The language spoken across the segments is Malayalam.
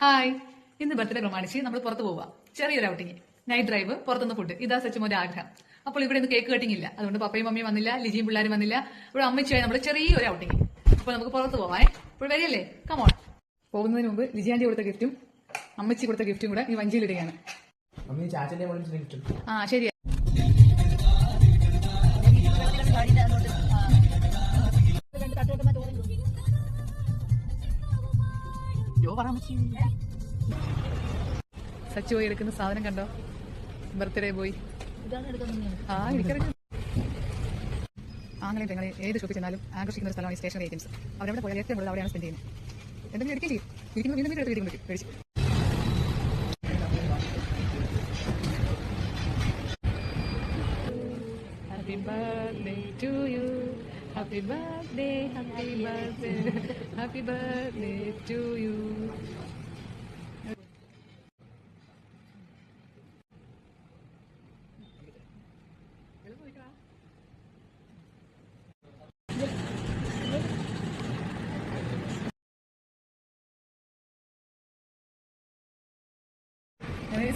ഹായ്, ഇന്ന് ബർത്ത്ഡേ പ്രമാണിച്ച് നമ്മൾ പുറത്ത് പോവാ. ചെറിയൊരു ഔട്ടിങ്, നൈറ്റ് ഡ്രൈവ്, പുറത്തുനിന്ന് ഫുഡ്. ഇതാ സച്ചുമോന്റെ ആഗ്രഹം. അപ്പോൾ ഇവിടെ ഇന്ന് കേക്ക് കട്ടിങ് ഇല്ല, അതുകൊണ്ട് പപ്പയും മമ്മിയും വന്നില്ല, ലിജിയും പിള്ളേരും വന്നില്ല. ഇവിടെ അമ്മച്ചിയായി നമ്മൾ ചെറിയൊരു ഔട്ടിങ്. അപ്പോൾ നമുക്ക് പുറത്ത് പോവാം. ഇപ്പോൾ വരികയല്ലേ, കമോൺ. പോകുന്നതിന് മുമ്പ് ലിജിയാന്റി കൊടുത്ത ഗിഫ്റ്റും അമ്മച്ചി കൊടുത്ത ഗിഫ്റ്റും കൂടെ ഈ വഞ്ചിയിലിടുകയാണ്. ആ ശരിയാ. സച്ചു പോയി എടുക്കുന്ന സാധനം കണ്ടോ? ബർത്ത്ഡേ പോയി. അങ്ങനെ പെങ്ങളെ ഏത് ഷോപ്പിൽ ചെന്നാലും ആകർഷിക്കുന്ന ഒരു സ്ഥലമാണ് ഈ സ്റ്റേഷനറി ഐറ്റംസ്. അവരവിടെ പോയാൽ ഏറ്റവും കൂടുതൽ അവിടെയാണ് സ്പെൻഡ് ചെയ്യുന്നത്. എന്തെങ്കിലും എടുക്കുകയും ചെയ്യും. ഇരിക്കുന്ന വീണ്ടും വീണ്ടും എടുത്ത് വീട്ടിൽ കഴിച്ചു. Happy birthday to you, happy birthday, happy birthday, happy birthday to you.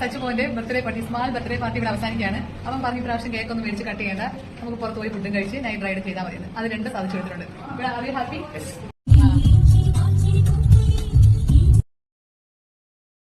Sachu മോന്റെ birthday party, small birthday party ഇവിടെ അവസാനിക്കുകയാണ്. അവൻ പറഞ്ഞ പ്രാവശ്യം കേക്ക് ഒന്നും മേടിച്ച് കട്ട് ചെയ്യേണ്ട, നമുക്ക് പുറത്ത് പോയി ഫുഡും കഴിച്ച് നൈറ്റ് റൈഡ് ചെയ്താൽ മതി. അത് രണ്ട് സാധിച്ചു കൊടുത്തിട്ടുണ്ട്. ഇവിടെ ഹാപ്പി